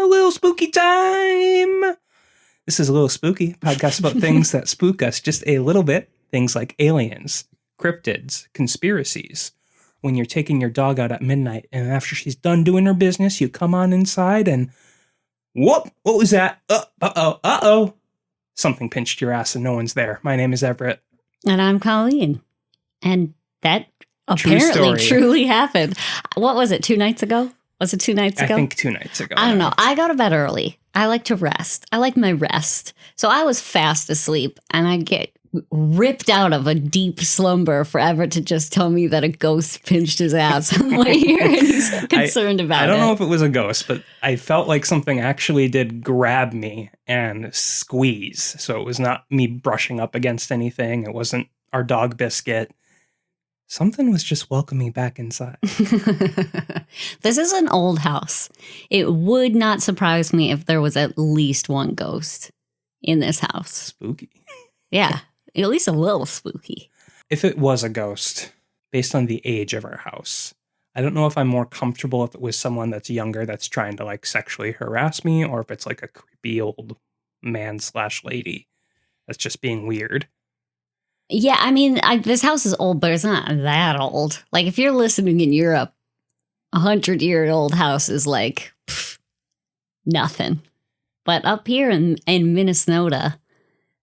Lil Spooky time! This is A Lil Spooky, podcast about things that spook us just a little bit. Things like aliens, cryptids, conspiracies. When you're taking your dog out at midnight and after she's done doing her business, you come on inside and whoop, what was that? Uh-oh. Something pinched your ass and no one's there. My name is Everett. And I'm Colleen. And that apparently truly happened. What was it, 2 nights ago? Was it 2 nights ago? I think 2 nights ago. I don't know. I go to bed early. I like to rest. I like my rest. So I was fast asleep and I get ripped out of a deep slumber for Everett to just tell me that a ghost pinched his ass. I'm like, here and he's concerned about it. I don't know if it was a ghost, but I felt like something actually did grab me and squeeze. So it was not me brushing up against anything. It wasn't our dog Biscuit. Something was just welcoming me back inside. This is an old house. It would not surprise me if there was at least one ghost in this house. Spooky. Yeah, at least a little spooky. If it was a ghost, based on the age of our house, I don't know if I'm more comfortable if it was someone that's younger that's trying to like sexually harass me, or if it's like a creepy old man/lady that's just being weird. Yeah, I mean, this house is old, but it's not that old. Like, if you're listening in Europe, 100-year-old house is like nothing. But up here in Minnesota,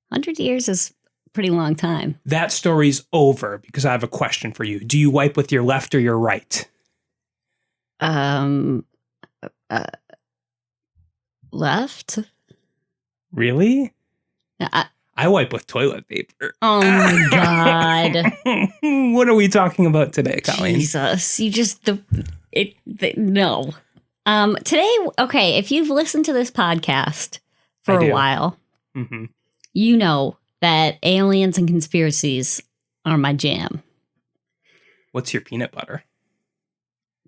100 years is a pretty long time. That story's over because I have a question for you. Do you wipe with your left or your right? Left? Really? I wipe with toilet paper. Oh, my God. What are we talking about today, Colleen? Jesus, you just... no. Today, okay, if you've listened to this podcast for a while, you know that aliens and conspiracies are my jam. What's your peanut butter?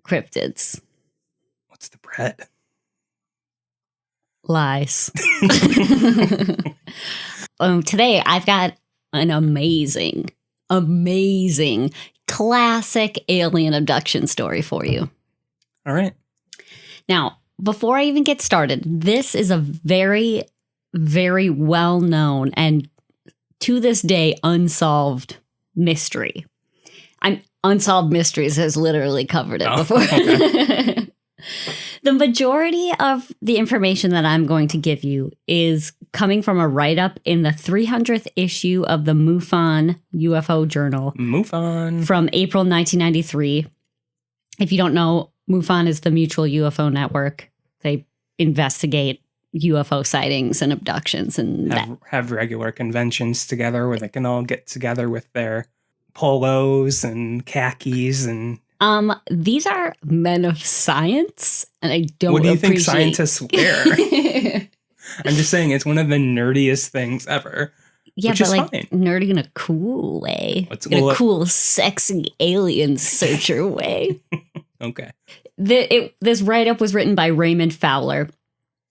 Cryptids. What's the bread? Lies. Today, I've got an amazing classic alien abduction story for you. All right. Now, before I even get started, this is a very, very well-known and to this day unsolved mystery. Unsolved Mysteries has literally covered it before. Okay. The majority of the information that I'm going to give you is coming from a write-up in the 300th issue of the MUFON UFO Journal. MUFON. From April 1993. If you don't know, MUFON is the Mutual UFO Network. They investigate UFO sightings and abductions and have regular conventions together where they can all get together with their polos and khakis and... These are men of science, and I don't appreciate... What do you think scientists wear? I'm just saying it's one of the nerdiest things ever. Yeah, but like fine. Nerdy in a cool way. In a cool, sexy alien searcher way. Okay. This write-up was written by Raymond Fowler.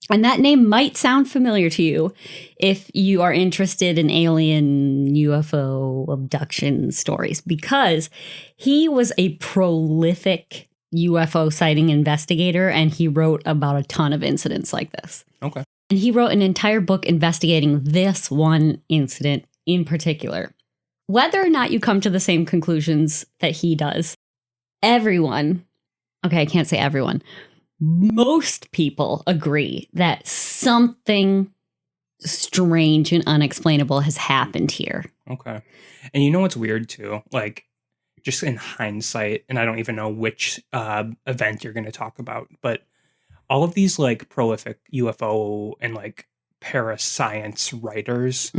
And that name might sound familiar to you if you are interested in alien UFO abduction stories, because he was a prolific UFO sighting investigator and he wrote about a ton of incidents like this. Okay. And he wrote an entire book investigating this one incident in particular. Whether or not you come to the same conclusions that he does, everyone, okay, I can't say everyone, most people agree that something strange and unexplainable has happened here. Okay. And you know what's weird too? Like, just in hindsight, and I don't even know which event you're going to talk about, but all of these like prolific UFO and like parascience writers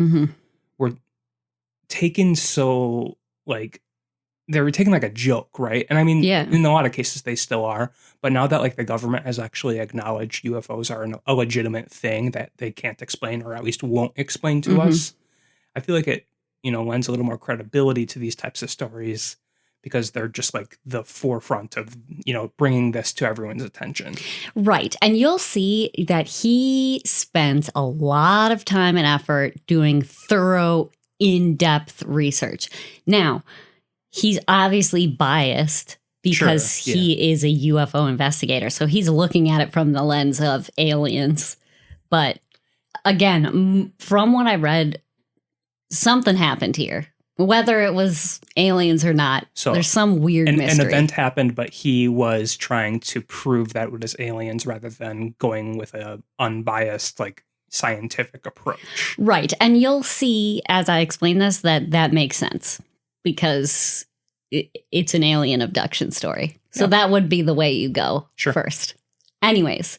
were taken so like, they were taken like a joke, right? And I mean, in a lot of cases they still are. But now that like the government has actually acknowledged UFOs are a legitimate thing that they can't explain or at least won't explain to us, I feel like it, lends a little more credibility to these types of stories because they're just like the forefront of, bringing this to everyone's attention. Right. And you'll see that he spent a lot of time and effort doing thorough, in-depth research. Now, he's obviously biased because Sure, he is a UFO investigator. So he's looking at it from the lens of aliens. But again, from what I read, something happened here. Whether it was aliens or not, So there's some weird mystery. An event happened, but he was trying to prove that it was aliens rather than going with a unbiased, like, scientific approach. Right. And you'll see, as I explain this, that makes sense because it's an alien abduction story. So that would be the way you go first. Anyways,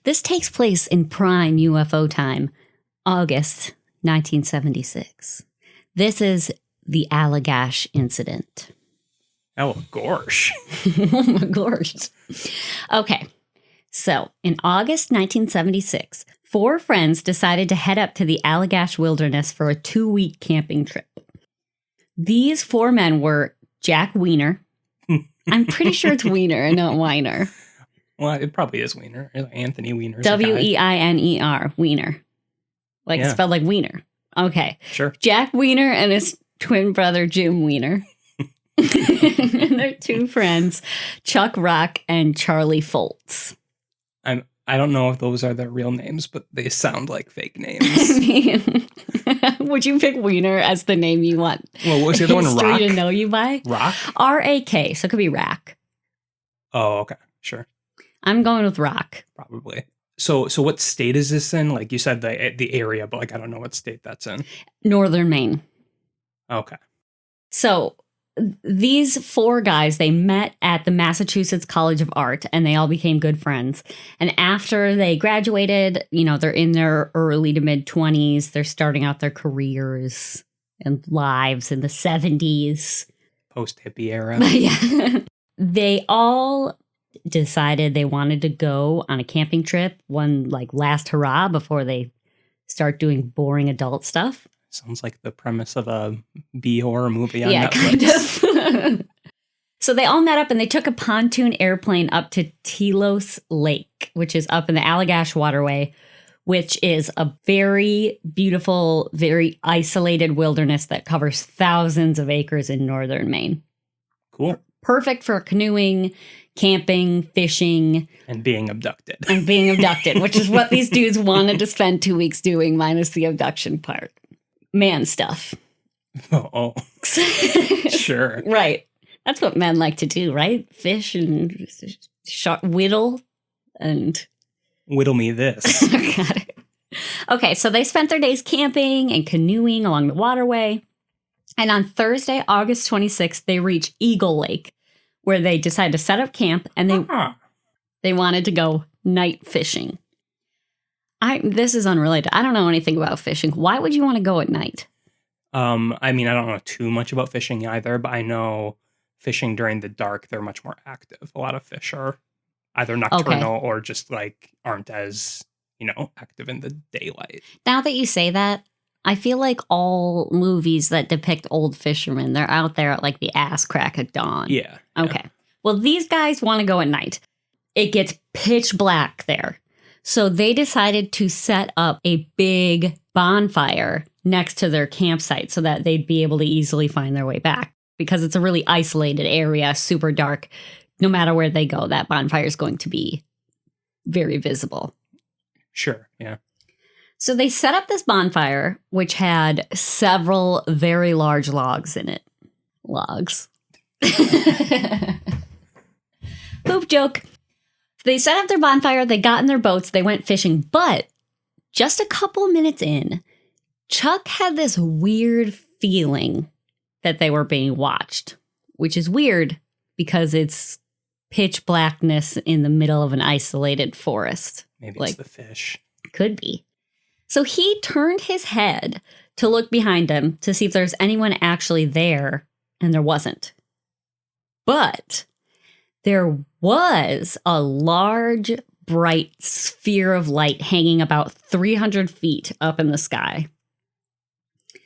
this takes place in prime UFO time, August 1976. This is the Allagash Incident. Oh, gosh. Oh, my gosh. Okay. So, in August 1976, 4 friends decided to head up to the Allagash Wilderness for a 2-week camping trip. These 4 men were Jack Weiner. I'm pretty sure it's Weiner and not Weiner. Well, it probably is Weiner. Anthony Weiner. Weiner. Weiner. Like, it's spelled like Wiener. Okay. Sure. Jack Weiner and his twin brother, Jim Weiner. And their 2 friends, Chuck Rock and Charlie Foltz. I don't know if those are their real names, but they sound like fake names. I mean, would you pick Weiner as the name you want? Well, what was the other one? Rock? To know you by? Rock? R-A-K, so it could be Rack. Oh, okay. Sure. I'm going with Rock. Probably. So what state is this in? Like you said, the area, but like I don't know what state that's in. Northern Maine. Okay. So these 4 guys, they met at the Massachusetts College of Art and they all became good friends. And after they graduated, they're in their early to mid 20s. They're starting out their careers and lives in the 70s. Post-hippie era. Yeah. They all decided they wanted to go on a camping trip, one like last hurrah before they start doing boring adult stuff. Sounds like the premise of a B-horror movie on Kind Netflix. of. So they all met up and they took a pontoon airplane up to Telos Lake, which is up in the Allagash Waterway, which is a very beautiful, very isolated wilderness that covers thousands of acres in northern Maine. Cool. Perfect for canoeing, camping, fishing. And being abducted. Which is what these dudes wanted to spend 2 weeks doing, minus the abduction part. Man stuff. Oh. Sure. Right. That's what men like to do, right? Fish and whittle and... Whittle me this. Got it. Okay, so they spent their days camping and canoeing along the waterway. And on Thursday, August 26th, they reached Eagle Lake, where they decided to set up camp and they wanted to go night fishing. This is unrelated. I don't know anything about fishing. Why would you want to go at night? I mean, I don't know too much about fishing either, but I know fishing during the dark, they're much more active. A lot of fish are either nocturnal or just like aren't as, active in the daylight. Now that you say that, I feel like all movies that depict old fishermen, they're out there at like the ass crack of dawn. Yeah. Okay. Well, these guys want to go at night. It gets pitch black there. So they decided to set up a big bonfire next to their campsite so that they'd be able to easily find their way back. Because it's a really isolated area, super dark. No matter where they go, that bonfire is going to be very visible. Sure, yeah. So they set up this bonfire, which had several very large logs in it. Logs. Poop joke. They set up their bonfire, they got in their boats, they went fishing, but just a couple minutes in, Chuck had this weird feeling that they were being watched, which is weird because it's pitch blackness in the middle of an isolated forest. Maybe it's the fish. Could be. So he turned his head to look behind him to see if there's anyone actually there, and there wasn't. But there was a large, bright sphere of light hanging about 300 feet up in the sky.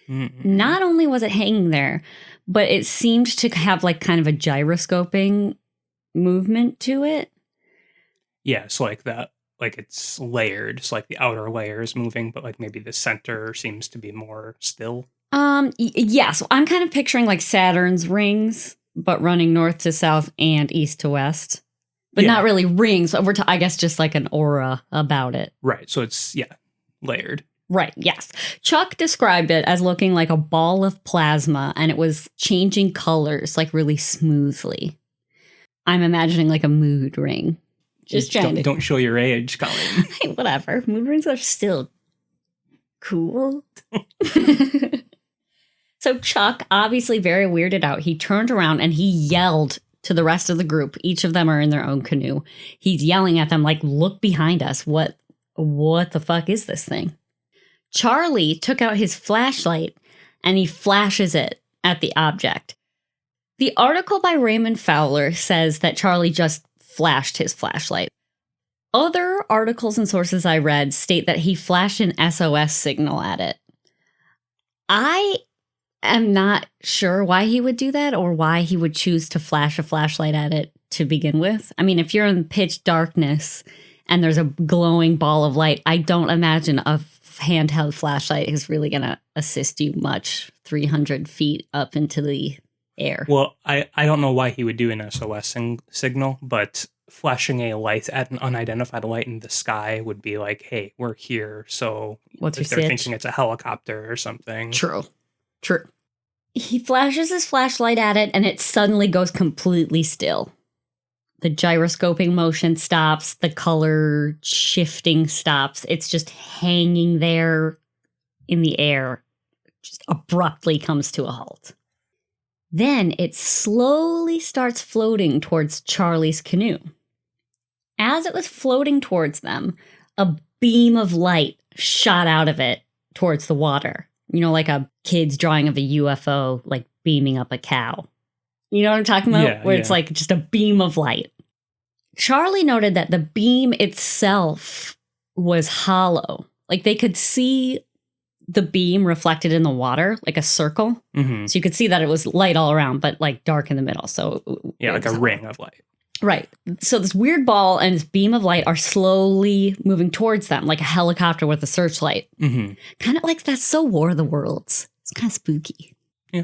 Mm-hmm. Not only was it hanging there, but it seemed to have like kind of a gyroscoping movement to it. Yeah, it's like that. Like it's layered. It's like the outer layer is moving, but like maybe the center seems to be more still. Yeah, so I'm kind of picturing like Saturn's rings but running north to south and east to west. But not really rings. I guess just like an aura about it. Right. So it's, layered. Right, yes. Chuck described it as looking like a ball of plasma, and it was changing colors like really smoothly. I'm imagining like a mood ring. Just trying to... Don't show your age, Colleen. Hey, whatever. Mood rings are still cool. So Chuck, obviously very weirded out, he turned around and he yelled to the rest of the group. Each of them are in their own canoe. He's yelling at them like, look behind us. What the fuck is this thing? Charlie took out his flashlight and he flashes it at the object. The article by Raymond Fowler says that Charlie just flashed his flashlight. Other articles and sources I read state that he flashed an SOS signal at it. I am not sure why he would do that or why he would choose to flash a flashlight at it to begin with. I mean, if you're in pitch darkness and there's a glowing ball of light, I don't imagine a handheld flashlight is really going to assist you much 300 feet up into the air. Well, I don't know why he would do an SOS signal, but flashing a light at an unidentified light in the sky would be like, hey, we're here. So what's if they're thinking it's a helicopter or something. True. He flashes his flashlight at it and it suddenly goes completely still. The gyroscoping motion stops. The color shifting stops. It's just hanging there in the air. Just abruptly comes to a halt. Then it slowly starts floating towards Charlie's canoe. As it was floating towards them, a beam of light shot out of it towards the water. You know, like a kid's drawing of a UFO, like beaming up a cow. You know what I'm talking about? Yeah, Where it's like just a beam of light. Charlie noted that the beam itself was hollow. Like they could see the beam reflected in the water, like a circle. Mm-hmm. So you could see that it was light all around, but like dark in the middle. So like a ring of light. Right. So this weird ball and this beam of light are slowly moving towards them, like a helicopter with a searchlight. Mm-hmm. Kind of like that's so War of the Worlds. It's kind of spooky. Yeah.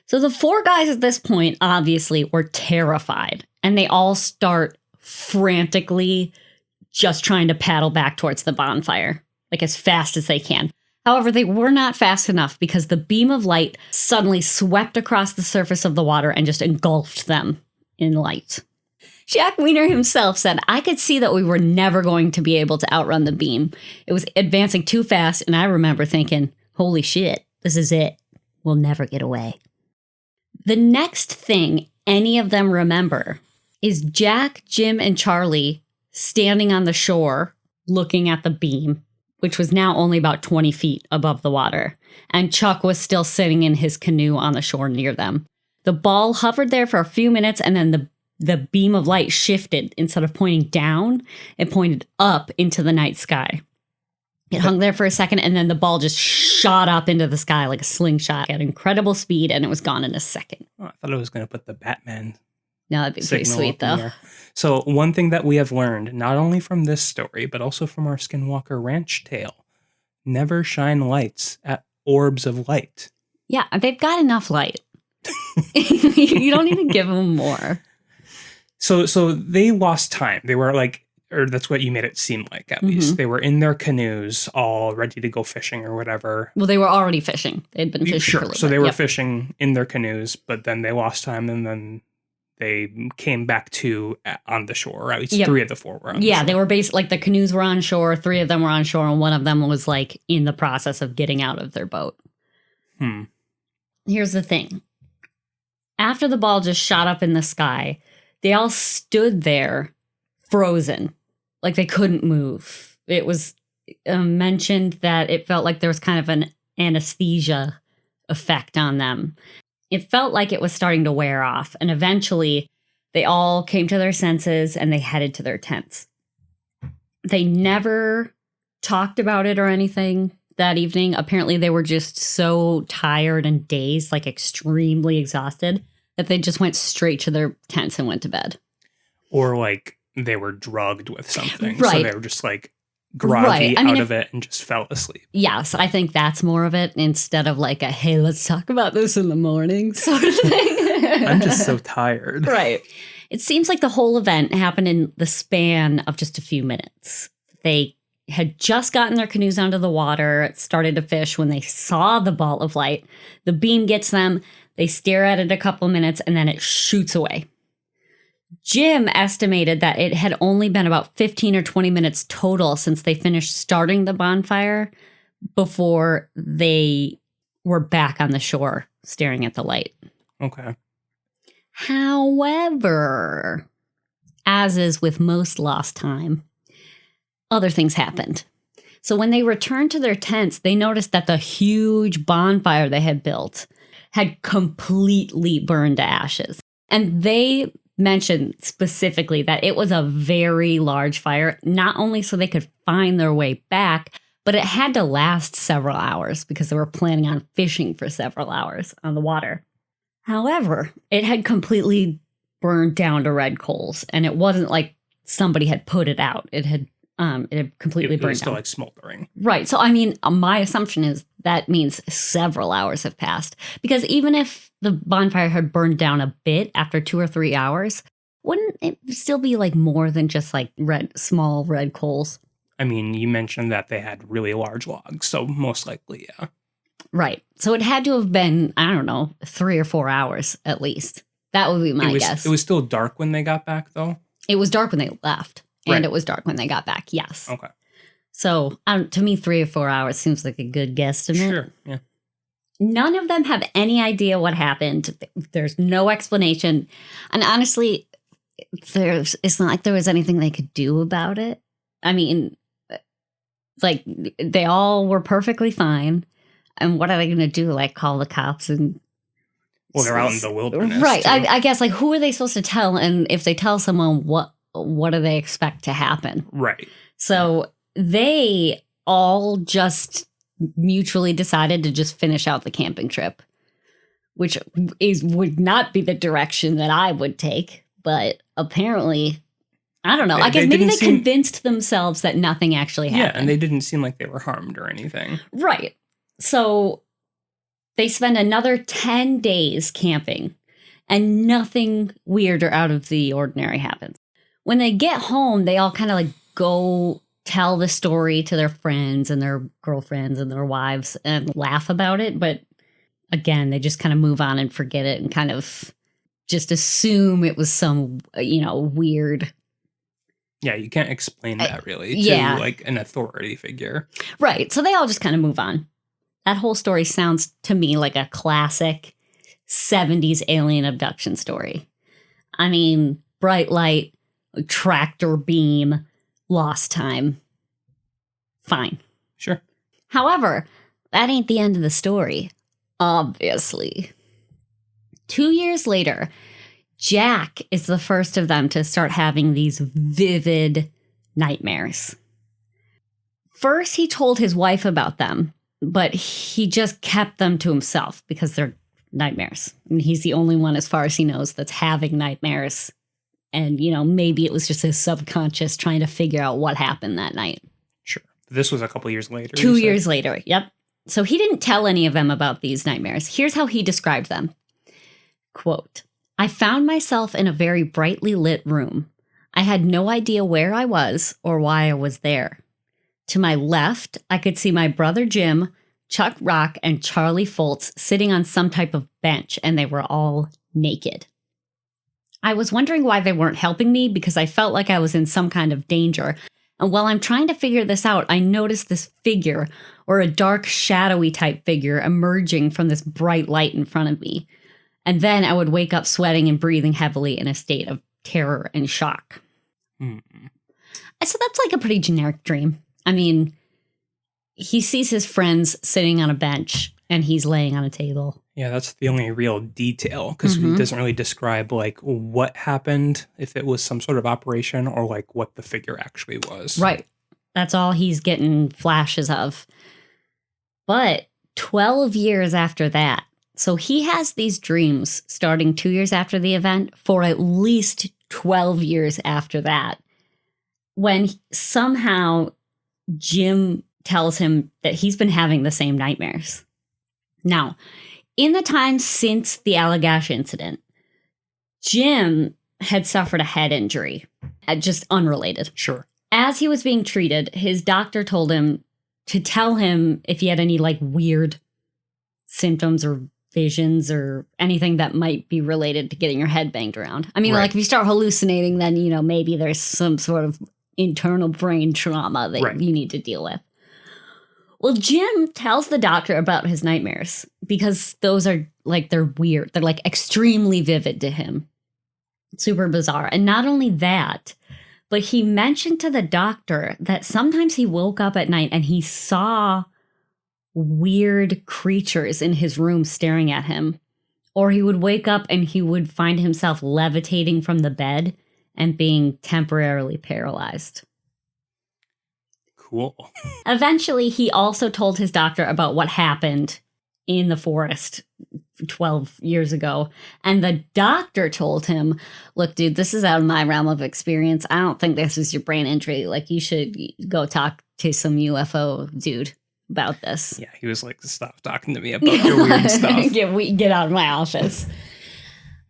So the four guys at this point, obviously, were terrified. And they all start frantically just trying to paddle back towards the bonfire, like as fast as they can. However, they were not fast enough because the beam of light suddenly swept across the surface of the water and just engulfed them in light. Jack Weiner himself said, I could see that we were never going to be able to outrun the beam. It was advancing too fast, and I remember thinking, holy shit, this is it. We'll never get away. The next thing any of them remember is Jack, Jim, and Charlie standing on the shore looking at the beam, which was now only about 20 feet above the water, and Chuck was still sitting in his canoe on the shore near them. The ball hovered there for a few minutes, and then the beam of light shifted. Instead of pointing down, it pointed up into the night sky. It hung there for a second, and then the ball just shot up into the sky like a slingshot at incredible speed, and it was gone in a second. Oh, I thought it was going to put the Batman. No, that'd be pretty sweet, though. So one thing that we have learned, not only from this story, but also from our Skinwalker Ranch tale, never shine lights at orbs of light. Yeah, they've got enough light. You don't need to give them more. So they lost time. They were like, or that's what you made it seem like, at least. They were in their canoes, all ready to go fishing or whatever. Well, they were already fishing. They'd been fishing for a little So bit. they were fishing in their canoes, but then they lost time, and then they came back to on the shore. Or at least three of the four were on the shore. Yeah, they were basically, like, the canoes were on shore, three of them were on shore, and one of them was, like, in the process of getting out of their boat. Here's the thing. After the ball just shot up in the sky, they all stood there frozen, like they couldn't move. It was mentioned that it felt like there was kind of an anesthesia effect on them. It felt like it was starting to wear off, and eventually they all came to their senses and they headed to their tents. They never talked about it or anything that evening. Apparently they were just so tired and dazed, like extremely exhausted, that they just went straight to their tents and went to bed. Or like they were drugged with something. Right. So they were just like groggy out of it and just fell asleep. Yes, I think that's more of it instead of like a, hey, let's talk about this in the morning sort of thing. I'm just so tired. Right. It seems like the whole event happened in the span of just a few minutes. They had just gotten their canoes onto the water, started to fish when they saw the ball of light. The beam gets them. They stare at it a couple of minutes, and then it shoots away. Jim estimated that it had only been about 15 or 20 minutes total since they finished starting the bonfire before they were back on the shore staring at the light. Okay. However, as is with most lost time, other things happened. So when they returned to their tents, they noticed that the huge bonfire they had built had completely burned to ashes. And they mentioned specifically that it was a very large fire, not only so they could find their way back, but it had to last several hours because they were planning on fishing for several hours on the water. However, it had completely burned down to red coals, and it wasn't like somebody had put it out. It had completely burned down. It was still like smoldering. Right. So, I mean, my assumption is that means several hours have passed. Because even if the bonfire had burned down a bit after 2 or 3 hours, wouldn't it still be like more than just like small red coals? I mean, you mentioned that they had really large logs, so most likely, yeah. Right. So it had to have been, I don't know, 3 or 4 hours at least. That would be my guess. It was still dark when they got back, though? It was dark when they left. And right. It was dark when they got back, yes. Okay. So to me, 3 or 4 hours seems like a good guesstimate. Sure, yeah. None of them have any idea what happened. There's no explanation. And honestly, it's not like there was anything they could do about it. I mean, like, they all were perfectly fine. And what are they going to do? Like, call the cops and... Well, they're out in the wilderness. Right. I guess, like, who are they supposed to tell? And if they tell someone, what do they expect to happen? Right. So they all just mutually decided to just finish out the camping trip, which would not be the direction that I would take. But apparently, I don't know. I guess maybe they convinced themselves that nothing actually happened. Yeah, and they didn't seem like they were harmed or anything. Right. So they spend another 10 days camping, and nothing weird or out of the ordinary happens. When they get home, they all kind of like go tell the story to their friends and their girlfriends and their wives and laugh about it. But again, they just kind of move on and forget it and kind of just assume it was some, weird. Yeah, you can't explain that really to like an authority figure. Right. So they all just kind of move on. That whole story sounds to me like a classic 70s alien abduction story. I mean, bright light, tractor beam, lost time. Fine. Sure. However, that ain't the end of the story, obviously. 2 years later, Jack is the first of them to start having these vivid nightmares. First, he told his wife about them, but he just kept them to himself because they're nightmares. I mean, he's the only one, as far as he knows, that's having nightmares. And, maybe it was just his subconscious trying to figure out what happened that night. Sure. This was a couple years later. 2 years later. Yep. So he didn't tell any of them about these nightmares. Here's how he described them. Quote, I found myself in a very brightly lit room. I had no idea where I was or why I was there. To my left, I could see my brother Jim, Chuck Rock, and Charlie Foltz sitting on some type of bench, and they were all naked. I was wondering why they weren't helping me because I felt like I was in some kind of danger. And while I'm trying to figure this out, I noticed this figure, or a dark, shadowy type figure, emerging from this bright light in front of me. And then I would wake up sweating and breathing heavily in a state of terror and shock. So that's like a pretty generic dream. I mean, he sees his friends sitting on a bench and he's laying on a table. Yeah, that's the only real detail because it doesn't really describe like what happened, if it was some sort of operation or like what the figure actually was. Right. That's all he's getting flashes of. But 12 years after that, so he has these dreams starting 2 years after the event for at least 12 years after that, when somehow Jim tells him that he's been having the same nightmares. Now, in the time since the Allagash incident, Jim had suffered a head injury, just unrelated. Sure. As he was being treated, his doctor told him to tell him if he had any like weird symptoms or visions or anything that might be related to getting your head banged around. I mean, like if you start hallucinating, then, you know, maybe there's some sort of internal brain trauma that you need to deal with. Well, Jim tells the doctor about his nightmares because those are like, they're weird. They're like extremely vivid to him. Super bizarre. And not only that, but he mentioned to the doctor that sometimes he woke up at night and he saw weird creatures in his room staring at him. Or he would wake up and he would find himself levitating from the bed and being temporarily paralyzed. Cool. Eventually, he also told his doctor about what happened in the forest 12 years ago. And the doctor told him, look, dude, this is out of my realm of experience. I don't think this is your brain injury. Like, you should go talk to some UFO dude about this. Yeah, he was like, stop talking to me about your weird stuff. Get out of my office.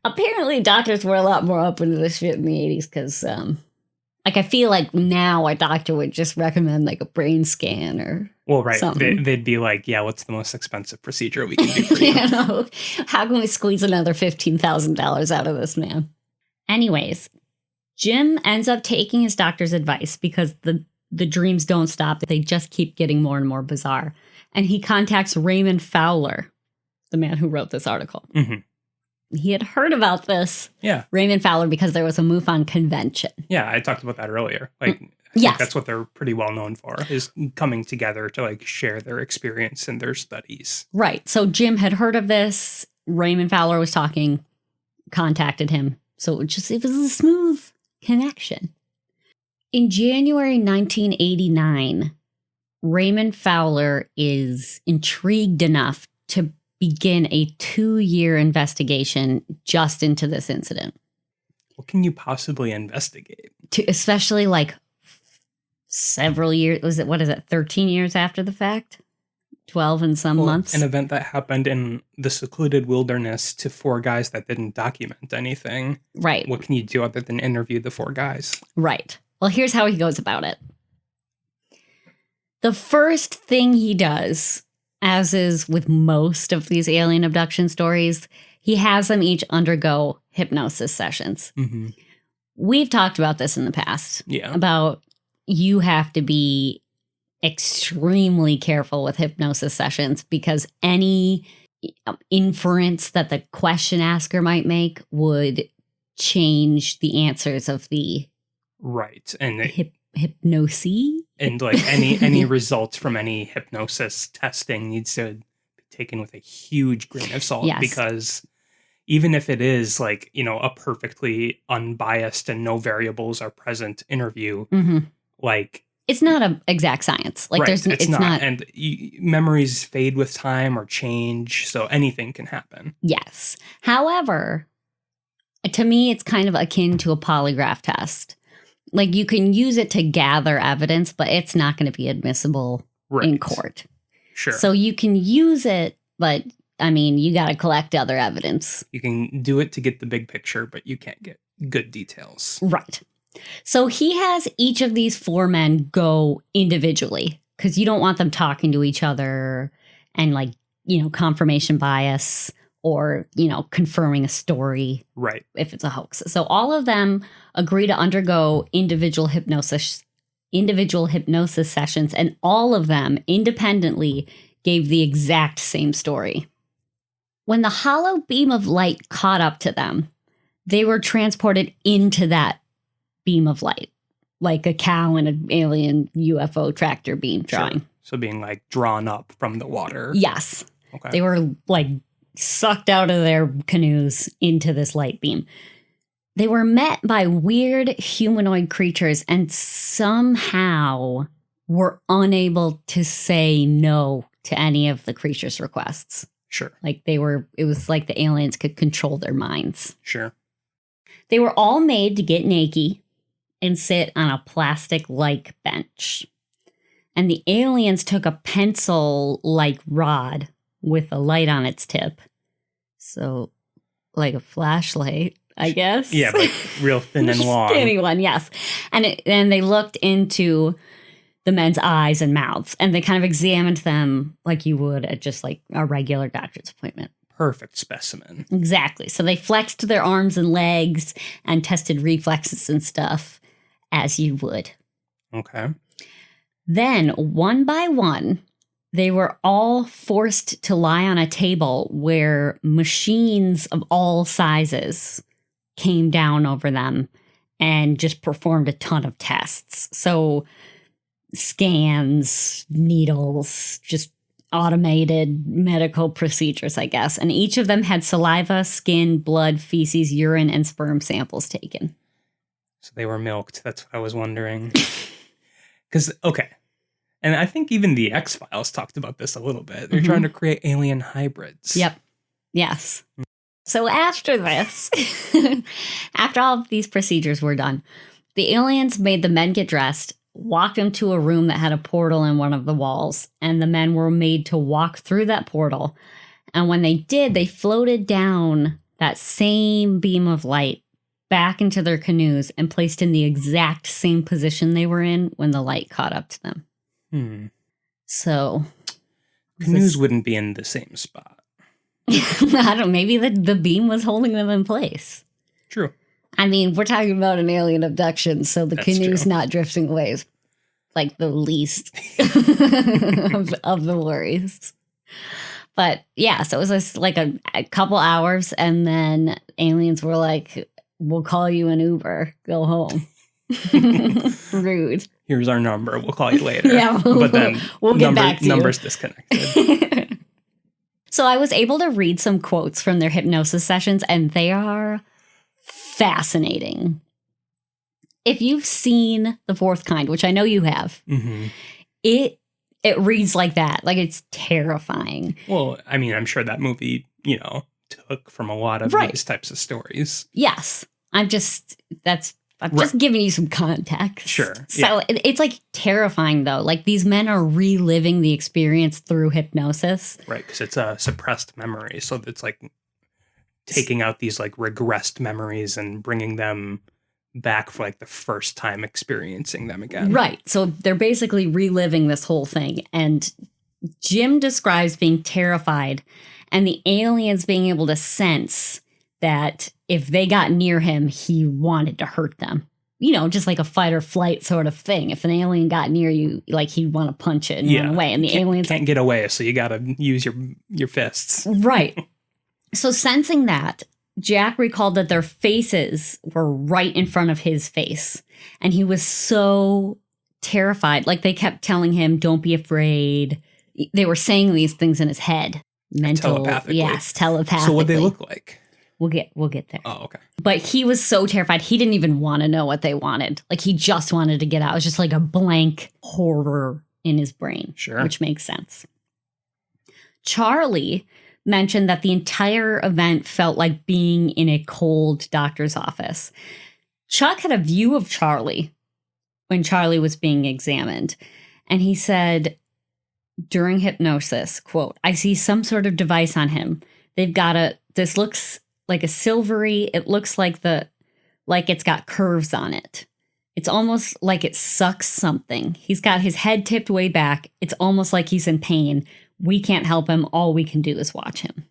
Apparently, doctors were a lot more open to this shit in the 80s because, like, I feel like now a doctor would just recommend, like, a brain scan or something. They'd be like, yeah, what's the most expensive procedure we can do for you? You know, how can we squeeze another $15,000 out of this man? Anyways, Jim ends up taking his doctor's advice because the dreams don't stop. They just keep getting more and more bizarre. And he contacts Raymond Fowler, the man who wrote this article. Mm-hmm. He had heard about this, Raymond Fowler, because there was a MUFON convention. Yeah, I talked about that earlier. Like, I think that's what they're pretty well known for, is coming together to like share their experience and their studies. Right. So Jim had heard of this. Raymond Fowler was talking, contacted him. So it was a smooth connection. In January 1989, Raymond Fowler is intrigued enough to begin a 2-year investigation just into this incident. What can you possibly investigate? Especially like several years, 13 years after the fact? 12 and some months? An event that happened in the secluded wilderness to 4 guys that didn't document anything. Right. What can you do other than interview the 4 guys? Right. Well, here's how he goes about it. The first thing he does, as is with most of these alien abduction stories, he has them each undergo hypnosis sessions. Mm-hmm. We've talked about this in the past. Yeah. About you have to be extremely careful with hypnosis sessions because any inference that the question asker might make would change the answers of the and hypnosis. And like any results from any hypnosis testing needs to be taken with a huge grain of salt because even if it is like, you know, a perfectly unbiased and no variables are present interview, like it's not an exact science. Like it's not. And memories fade with time or change. So anything can happen. Yes. However, to me, it's kind of akin to a polygraph test. Like you can use it to gather evidence, but it's not going to be admissible in court. Sure. So you can use it, but I mean, you got to collect other evidence. You can do it to get the big picture, but you can't get good details. Right. So he has each of these 4 men go individually because you don't want them talking to each other and like, you know, confirmation bias or, you know, confirming a story. Right. If it's a hoax. So all of them agree to undergo individual hypnosis sessions, and all of them independently gave the exact same story. When the hollow beam of light caught up to them, they were transported into that beam of light, like a cow in an alien UFO tractor beam drawing. Sure. So being like drawn up from the water. Yes. Okay. They were like sucked out of their canoes into this light beam. They were met by weird humanoid creatures and somehow were unable to say no to any of the creatures' requests. Sure. Like it was like the aliens could control their minds. Sure. They were all made to get naked and sit on a plastic-like bench. And the aliens took a pencil-like rod with a light on its tip. So, like a flashlight. I guess. Yeah, but real thin and long. Skinny one, yes. And they looked into the men's eyes and mouths, and they kind of examined them like you would at just like a regular doctor's appointment. Perfect specimen. Exactly. So they flexed their arms and legs and tested reflexes and stuff as you would. Okay. Then, one by one, they were all forced to lie on a table where machines of all sizes came down over them and just performed a ton of tests. So scans, needles, just automated medical procedures, I guess. And each of them had saliva, skin, blood, feces, urine, and sperm samples taken. So they were milked. That's what I was wondering. Because, okay. And I think even the X-Files talked about this a little bit. They're trying to create alien hybrids. Yep. Yes. So after this, after all of these procedures were done, the aliens made the men get dressed, walked them to a room that had a portal in one of the walls, and the men were made to walk through that portal. And when they did, they floated down that same beam of light back into their canoes and placed in the exact same position they were in when the light caught up to them. So canoes wouldn't be in the same spot. I don't. Maybe the beam was holding them in place. True. I mean, we're talking about an alien abduction, so the That's canoe's true. not drifting away is like the least of the worries. But yeah, so it was just like a couple hours, and then aliens were like, "We'll call you an Uber. Go home." Rude. Here's our number. We'll call you later. Yeah, but then we'll get back to you. Numbers disconnected. So I was able to read some quotes from their hypnosis sessions, and they are fascinating. If you've seen The Fourth Kind, which I know you have, it reads like that. Like, it's terrifying. Well, I mean, I'm sure that movie, took from a lot of these types of stories. Yes. I'm just giving you some context. Sure. So it's like terrifying, though. Like, these men are reliving the experience through hypnosis. Right, because it's a suppressed memory. So it's like taking out these like regressed memories and bringing them back for like the first time experiencing them again. Right. So they're basically reliving this whole thing. And Jim describes being terrified and the aliens being able to sense that if they got near him, he wanted to hurt them. Just like a fight or flight sort of thing. If an alien got near you, like, he'd want to punch it and run away. And the aliens can't get away, so you got to use your fists. Right. So sensing that, Jack recalled that their faces were right in front of his face. And he was so terrified. Like, they kept telling him, don't be afraid. They were saying these things in his head. Telepathically. Yes, telepathically. So what'd they look like? We'll get there. Oh, okay. But he was so terrified. He didn't even want to know what they wanted. Like, he just wanted to get out. It was just like a blank horror in his brain. Sure. Which makes sense. Charlie mentioned that the entire event felt like being in a cold doctor's office. Chuck had a view of Charlie when Charlie was being examined. And he said during hypnosis, quote, "I see some sort of device on him. They've got this looks like a silvery, it looks like it's got curves on it. It's almost like it sucks something. He's got his head tipped way back. It's almost like he's in pain. We can't help him. All we can do is watch him."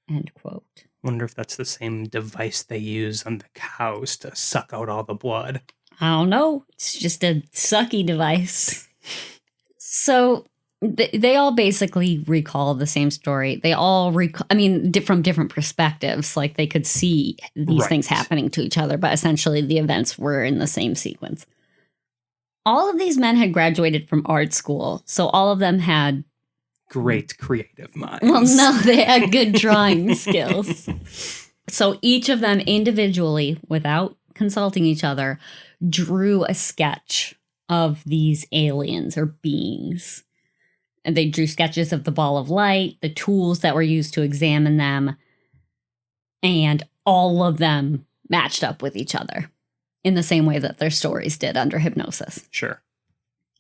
End quote. Wonder if that's the same device they use on the cows to suck out all the blood. I don't know. It's just a sucky device. So they all basically recall the same story. They all from different perspectives. Like, they could see these things happening to each other, but essentially the events were in the same sequence. All of these men had graduated from art school, so all of them had great creative minds. Well, no, they had good drawing skills. So each of them individually, without consulting each other, drew a sketch of these aliens or beings. And they drew sketches of the ball of light, the tools that were used to examine them, and all of them matched up with each other in the same way that their stories did under hypnosis. Sure.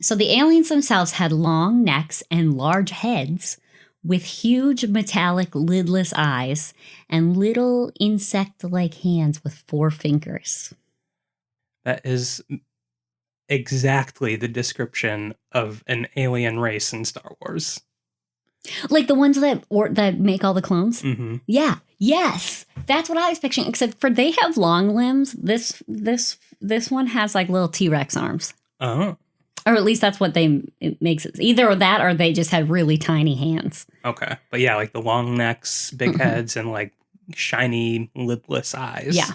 So the aliens themselves had long necks and large heads with huge metallic lidless eyes and little insect-like hands with 4 fingers. That is exactly the description of an alien race in Star Wars. Like the ones that make all the clones? Mm-hmm. Yeah. Yes. That's what I was picturing. Except for they have long limbs. This one has like little T-Rex arms. Oh. Or at least that's what it makes it. Either that or they just have really tiny hands. Okay. But yeah, like the long necks, big heads, and like shiny, lidless eyes. Yeah.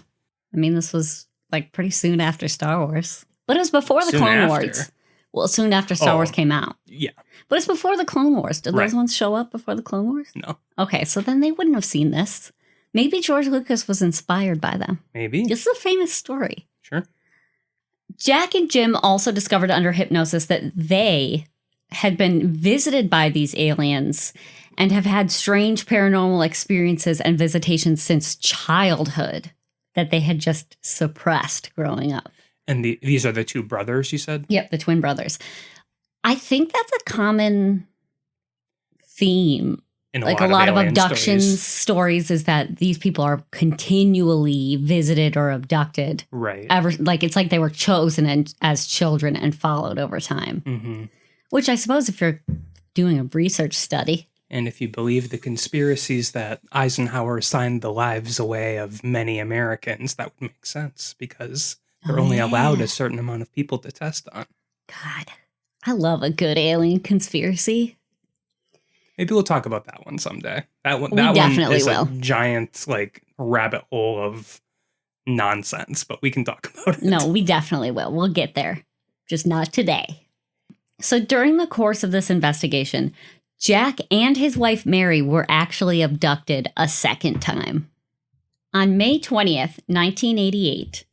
I mean, this was like pretty soon after Star Wars. But it was before the Clone Wars. Well, soon after Star Wars came out. Yeah. But it's before the Clone Wars. Did those ones show up before the Clone Wars? No. Okay, so then they wouldn't have seen this. Maybe George Lucas was inspired by them. Maybe. This is a famous story. Sure. Jack and Jim also discovered under hypnosis that they had been visited by these aliens and have had strange paranormal experiences and visitations since childhood that they had just suppressed growing up. And these are the 2 brothers, you said? Yep, the twin brothers. I think that's a common theme. In a lot of abduction stories is that these people are continually visited or abducted. Right. It's like they were chosen as children and followed over time. Mm-hmm. Which I suppose if you're doing a research study. And if you believe the conspiracies that Eisenhower signed the lives away of many Americans, that would make sense because they're only allowed a certain amount of people to test on. God, I love a good alien conspiracy. Maybe we'll talk about that one someday. That one definitely is will. a giant like rabbit hole of nonsense, but we can talk about it. No, we definitely will. We'll get there. Just not today. So during the course of this investigation, Jack and his wife Mary were actually abducted a second time. On May 20th, 1988,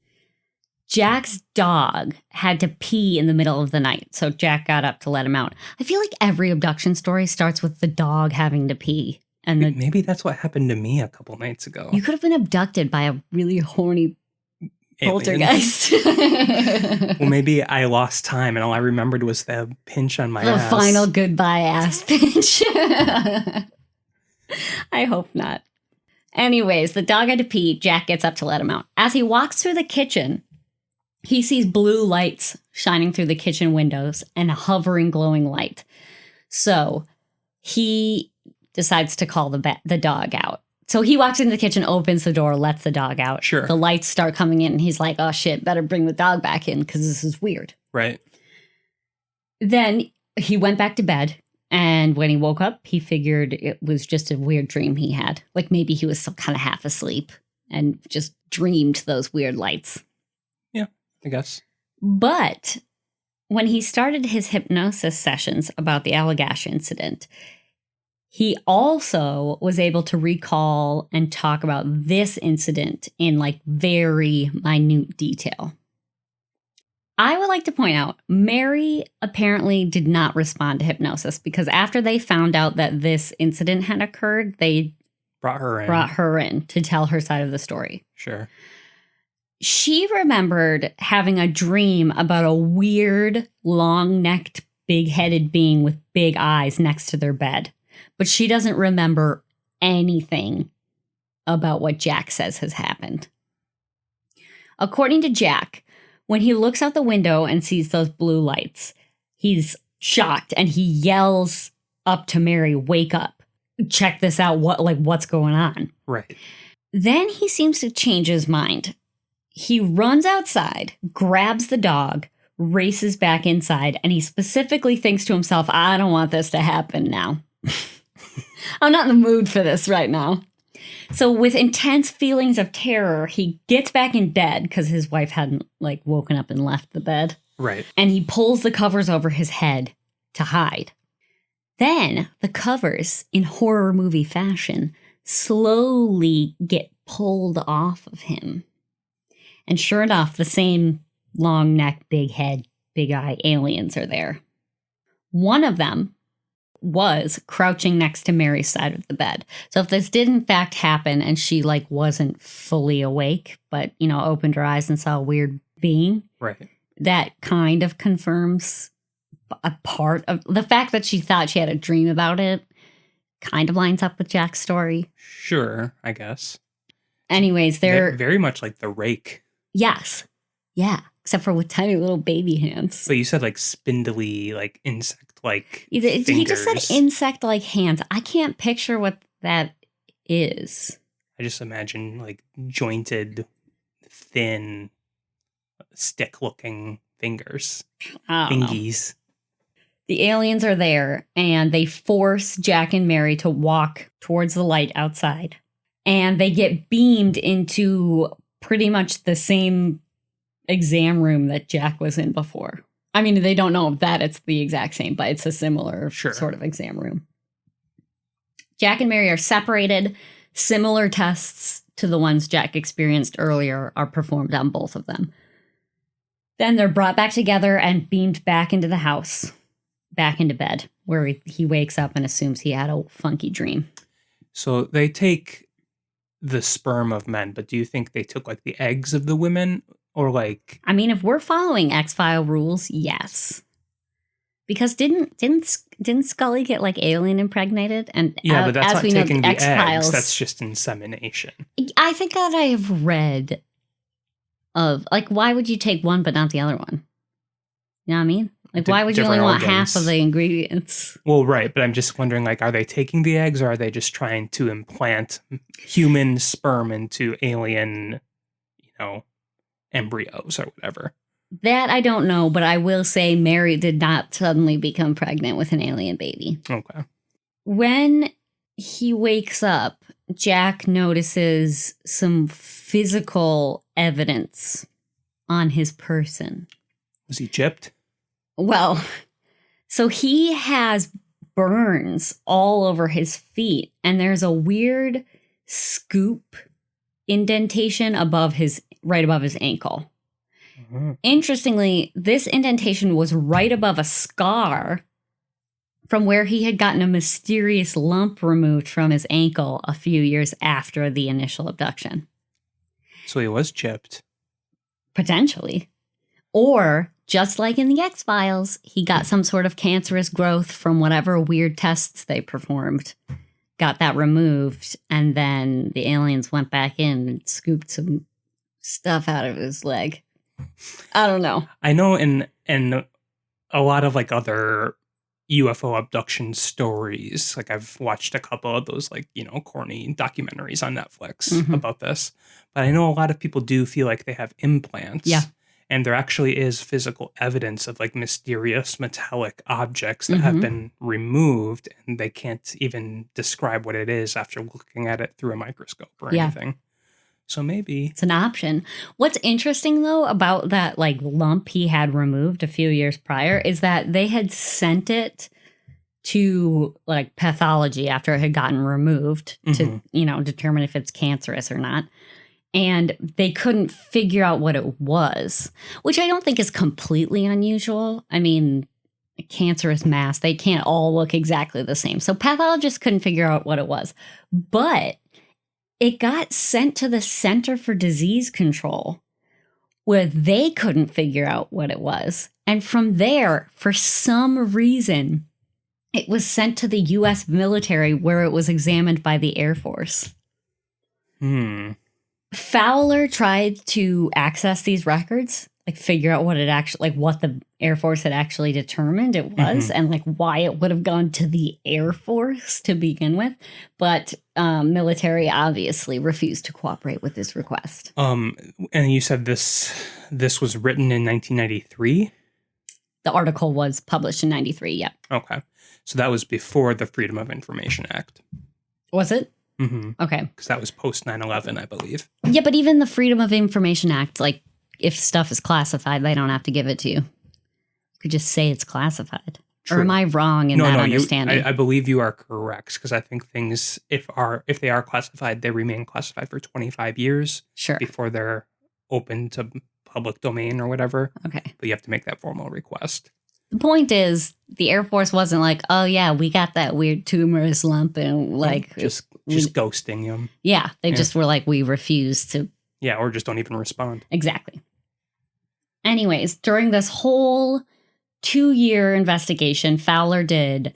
Jack's dog had to pee in the middle of the night, so Jack got up to let him out. I feel like every abduction story starts with the dog having to pee. And maybe that's what happened to me a couple nights ago. You could have been abducted by a really horny alien. Poltergeist. Well, maybe I lost time and all I remembered was the pinch on my ass. The final goodbye ass pinch. I hope not. Anyways, the dog had to pee. Jack gets up to let him out. As he walks through the kitchen, he sees blue lights shining through the kitchen windows and a hovering glowing light. So he decides to call the dog out. So he walks into the kitchen, opens the door, lets the dog out. Sure. The lights start coming in and he's like, oh shit, better bring the dog back in because this is weird. Right. Then he went back to bed. And when he woke up, he figured it was just a weird dream he had. Like maybe he was some kind of half asleep and just dreamed those weird lights. Yeah, I guess. But when he started his hypnosis sessions about the Allagash Incident, he also was able to recall and talk about this incident in like very minute detail. I would like to point out, Mary apparently did not respond to hypnosis because after they found out that this incident had occurred, they brought her in to tell her side of the story. Sure. She remembered having a dream about a weird, long-necked, big-headed being with big eyes next to their bed. But she doesn't remember anything about what Jack says has happened. According to Jack, when he looks out the window and sees those blue lights, he's shocked and he yells up to Mary, "Wake up. Check this out. What's going on?" Right. Then he seems to change his mind. He runs outside, grabs the dog, races back inside, and he specifically thinks to himself, I don't want this to happen now. I'm not in the mood for this right now. So with intense feelings of terror, he gets back in bed because his wife hadn't woken up and left the bed. Right. And he pulls the covers over his head to hide. Then the covers, in horror movie fashion, slowly get pulled off of him. And sure enough, the same long neck, big head, big eye aliens are there. One of them was crouching next to Mary's side of the bed. So if this did in fact happen and she wasn't fully awake, but opened her eyes and saw a weird being, right, that kind of confirms a part of the fact that she thought she had a dream about it. kind of lines up with Jack's story. Sure, I guess. Anyways, they're very much like the rake. Yes. Yeah. Except for with tiny little baby hands. But you said like spindly, like insect-like He just fingers. said insect-like hands. I can't picture what that is. I just imagine like jointed, thin, stick-looking fingers. Fingies. The aliens are there, and they force Jack and Mary to walk towards the light outside. And they get beamed into pretty much the same exam room that Jack was in before. I mean, they don't know that it's the exact same, but it's a similar sort of exam room. Jack and Mary are separated. Similar tests to the ones Jack experienced earlier are performed on both of them. Then they're brought back together and beamed back into the house, back into bed, where he wakes up and assumes he had a funky dream. So they take the sperm of men, but do you think they took like the eggs of the women, or like? I mean, if we're following X-File rules, yes. Because didn't Scully get like alien impregnated? And yeah, but that's not taking the X-Files, eggs. That's just insemination. I think that I have read of like, why would you take one but not the other one? You know what I mean? Like, why would you only want half of the ingredients? Well, right, but I'm just wondering, like, are they taking the eggs, or are they just trying to implant human sperm into alien, embryos or whatever? That I don't know, but I will say Mary did not suddenly become pregnant with an alien baby. Okay. When he wakes up, Jack notices some physical evidence on his person. Was he chipped? Well, so he has burns all over his feet, and there's a weird scoop indentation right above his ankle. Mm-hmm. Interestingly, this indentation was right above a scar from where he had gotten a mysterious lump removed from his ankle a few years after the initial abduction. So he was chipped. Potentially. Or, just like in the X-Files, he got some sort of cancerous growth from whatever weird tests they performed, got that removed, and then the aliens went back in and scooped some stuff out of his leg. I don't know. I know in a lot of like other UFO abduction stories, like I've watched a couple of those like, corny documentaries on Netflix about this, but I know a lot of people do feel like they have implants. Yeah. And there actually is physical evidence of like mysterious metallic objects that have been removed, and they can't even describe what it is after looking at it through a microscope or anything. So maybe it's an option. What's interesting though about that like lump he had removed a few years prior is that they had sent it to like pathology after it had gotten removed to, determine if it's cancerous or not. And they couldn't figure out what it was, which I don't think is completely unusual. I mean, a cancerous mass, they can't all look exactly the same. So pathologists couldn't figure out what it was. But it got sent to the Center for Disease Control, where they couldn't figure out what it was. And from there, for some reason, it was sent to the U.S. military, where it was examined by the Air Force. Fowler tried to access these records, like figure out what it actually, like what the Air Force had actually determined it was, and like why it would have gone to the Air Force to begin with. But military obviously refused to cooperate with this request. And you said this was written in 1993? The article was published in 93, yeah. Okay. So that was before the Freedom of Information Act. Was it? Mm-hmm. Okay. Because that was post 9/11, I believe. Yeah, but even the Freedom of Information Act, like, if stuff is classified, they don't have to give it to you. You could just say it's classified. True. Or am I wrong in that understanding? I believe you are correct, because I think things, if they are classified, they remain classified for 25 years before they're open to public domain or whatever. Okay. But you have to make that formal request. The point is, the Air Force wasn't like, oh, yeah, we got that weird tumorous lump and like... Just ghosting him. Yeah, they just were like, we refuse to... Yeah, or just don't even respond. Exactly. Anyways, during this whole 2-year investigation, Fowler did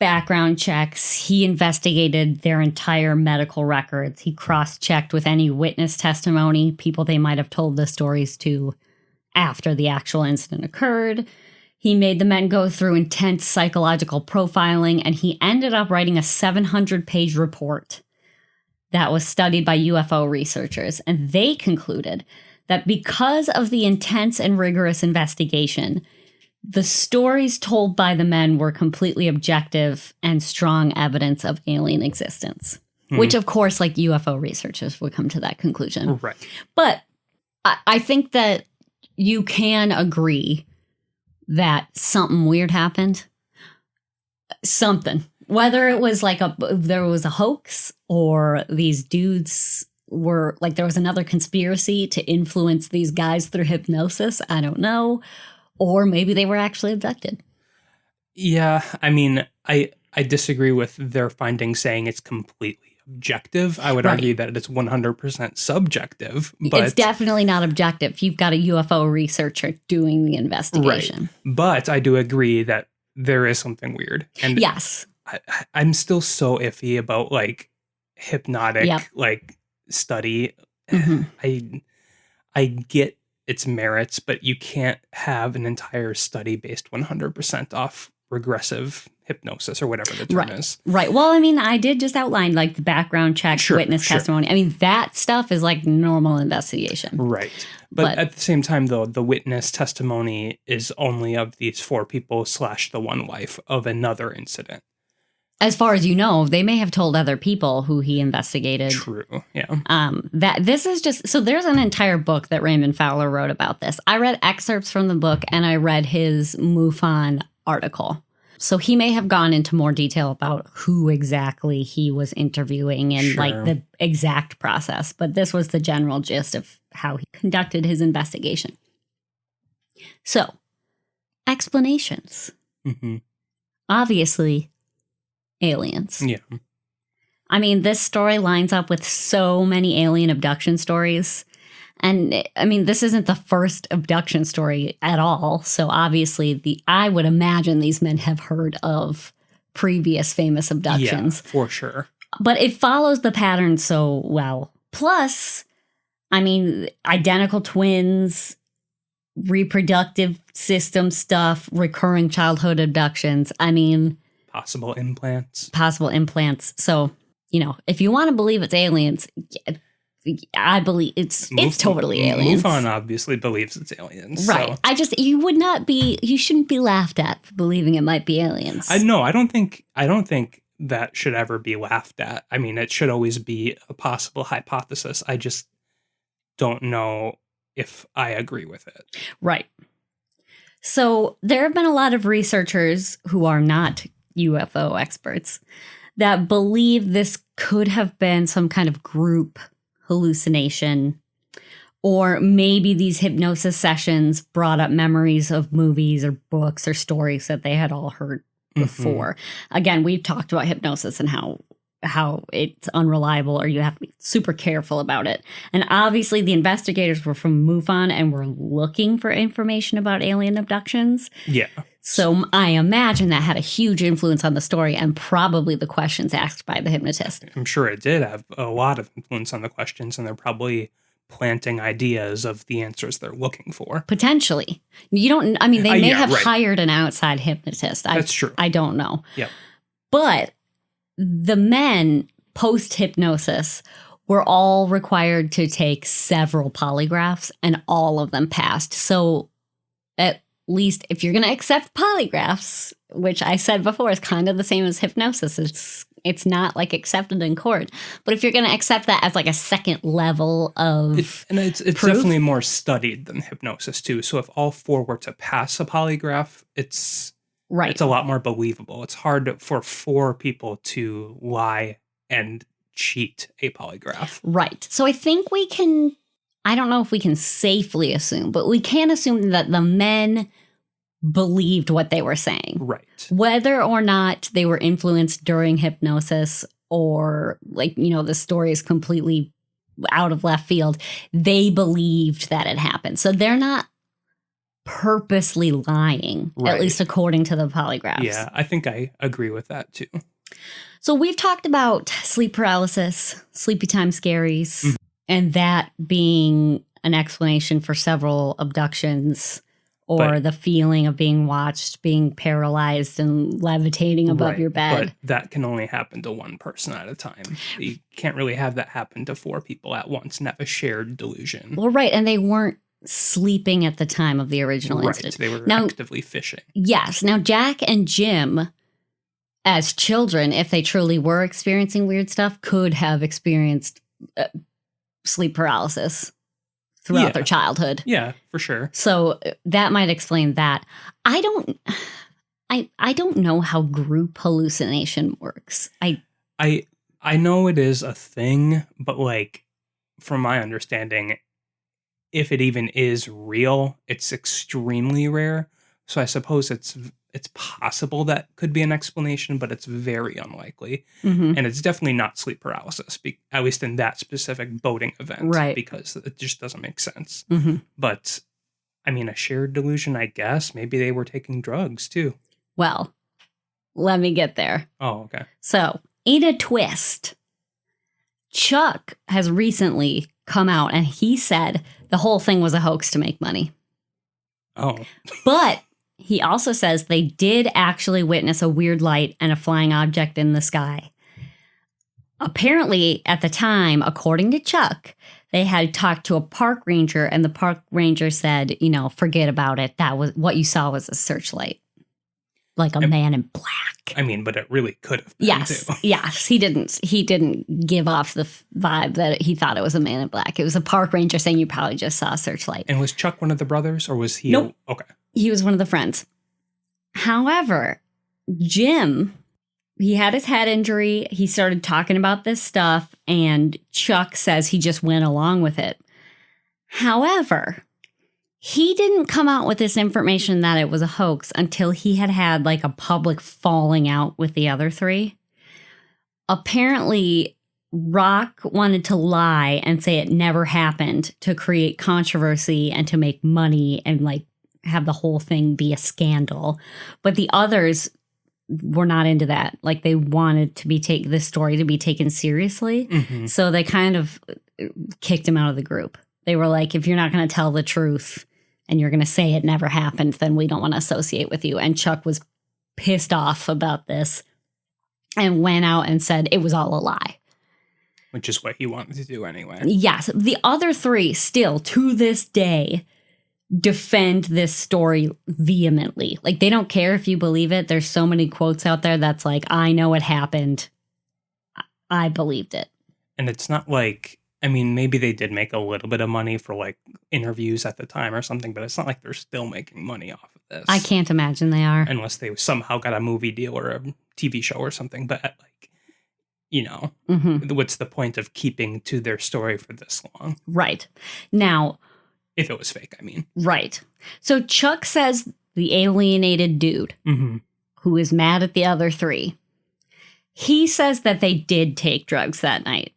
background checks. He investigated their entire medical records. He cross-checked with any witness testimony, people they might have told the stories to after the actual incident occurred. He made the men go through intense psychological profiling, and he ended up writing a 700-page report that was studied by UFO researchers. And they concluded that because of the intense and rigorous investigation, the stories told by the men were completely objective and strong evidence of alien existence, which, of course, like UFO researchers would come to that conclusion. Right. But I think that you can agree that something weird happened. Something. Whether it was like there was a hoax or these dudes were like there was another conspiracy to influence these guys through hypnosis. I don't know. Or maybe they were actually abducted. Yeah, I mean, I disagree with their findings saying it's completely objective. I would argue that it's 100% subjective. But it's definitely not objective. You've got a UFO researcher doing the investigation. Right. But I do agree that there is something weird. And yes. I'm still so iffy about like hypnotic like study. Mm-hmm. I get its merits, but you can't have an entire study based 100% off regressive hypnosis or whatever the term is. Right. Well, I mean, I did just outline like the background check, witness testimony. I mean, that stuff is like normal investigation. Right. But at the same time, though, the witness testimony is only of these 4 people / the one wife of another incident. As far as you know, they may have told other people who he investigated. True, yeah. That this is just so there's an entire book that Raymond Fowler wrote about this. I read excerpts from the book and I read his MUFON article. So he may have gone into more detail about who exactly he was interviewing and like the exact process. But this was the general gist of how he conducted his investigation. So, explanations. Mm-hmm. Obviously, aliens. Yeah. I mean, this story lines up with so many alien abduction stories. And I mean, this isn't the first abduction story at all. So obviously, I would imagine these men have heard of previous famous abductions. Yeah, for sure. But it follows the pattern so well. Plus, I mean, identical twins, reproductive system stuff, recurring childhood abductions. I mean... Possible implants. So, you know, if you want to believe it's aliens... I believe it's totally aliens. MUFON obviously believes it's aliens. Right. So. You shouldn't be laughed at for believing it might be aliens. I don't think that should ever be laughed at. I mean, it should always be a possible hypothesis. I just don't know if I agree with it. Right. So there have been a lot of researchers who are not UFO experts that believe this could have been some kind of group hallucination, or maybe these hypnosis sessions brought up memories of movies or books or stories that they had all heard before. Mm-hmm. Again, we've talked about hypnosis and how it's unreliable, or you have to be super careful about it. And obviously the investigators were from MUFON and were looking for information about alien abductions. Yeah. So I imagine that had a huge influence on the story and probably the questions asked by the hypnotist. I'm sure it did have a lot of influence on the questions, and they're probably planting ideas of the answers they're looking for. Potentially. They may have hired an outside hypnotist. That's true. I don't know. Yeah. But the men post-hypnosis were all required to take several polygraphs, and all of them passed. So at least if you're going to accept polygraphs, which I said before is kind of the same as hypnosis, it's not like accepted in court. But if you're going to accept that as like a second level of it's proof, definitely more studied than hypnosis too. So if all 4 were to pass a polygraph, it's a lot more believable. It's hard for 4 people to lie and cheat a polygraph. Right. So I think I don't know if we can safely assume, but we can assume that the men believed what they were saying. Right. Whether or not they were influenced during hypnosis or the story is completely out of left field, they believed that it happened. So they're not purposely lying, Right. at least according to the polygraphs. Yeah, I think I agree with that too. So we've talked about sleep paralysis, sleepy time scaries, and that being an explanation for several abductions or the feeling of being watched, being paralyzed and levitating above your bed. But that can only happen to one person at a time. You can't really have that happen to 4 people at once and have a shared delusion. Well, right. And they weren't sleeping at the time of the original incident. They were actively fishing. Yes. Now, Jack and Jim, as children, if they truly were experiencing weird stuff, could have experienced sleep paralysis throughout their childhood. Yeah, for sure. So that might explain that. I don't know how group hallucination works. I know it is a thing, but like from my understanding, if it even is real, it's extremely rare. So I suppose it's possible that could be an explanation, but it's very unlikely. And it's definitely not sleep paralysis, at least in that specific boating event, right? Because it just doesn't make sense. But I mean, a shared delusion, I guess. Maybe they were taking drugs too. Well, let me get there. Oh, okay. So, in a twist, Chuck has recently come out and he said the whole thing was a hoax to make money. Oh. But he also says they did actually witness a weird light and a flying object in the sky. Apparently, at the time, according to Chuck, they had talked to a park ranger, and the park ranger said, forget about it. That was what you saw was a searchlight, like a man in black. I mean, but it really could have been too. Yes. He didn't give off the vibe that he thought it was a man in black. It was a park ranger saying you probably just saw a searchlight. And was Chuck one of the brothers, or was he? Nope. Okay. He was one of the friends. However, Jim, he had his head injury. He started talking about this stuff, and Chuck says he just went along with it. However, he didn't come out with this information that it was a hoax until he had like a public falling out with the other 3. Apparently, Rock wanted to lie and say it never happened to create controversy and to make money and like have the whole thing be a scandal. But the others were not into that. Like they wanted to this story to be taken seriously. So they kind of kicked him out of the group. They were like, if you're not going to tell the truth and you're going to say it never happened, then we don't want to associate with you. And Chuck was pissed off about this and went out and said it was all a lie. Which is what he wanted to do anyway. Yes. The other 3 still to this day defend this story vehemently. Like they don't care if you believe it. There's so many quotes out there that's like, I know it happened. I believed it. And it's not like, I mean, maybe they did make a little bit of money for like interviews at the time or something, but it's not like they're still making money off of this. I can't imagine they are. Unless they somehow got a movie deal or a TV show or something. But like, what's the point of keeping to their story for this long? Right. Now, if it was fake, I mean. Right. So Chuck says the alienated dude who is mad at the other 3, he says that they did take drugs that night.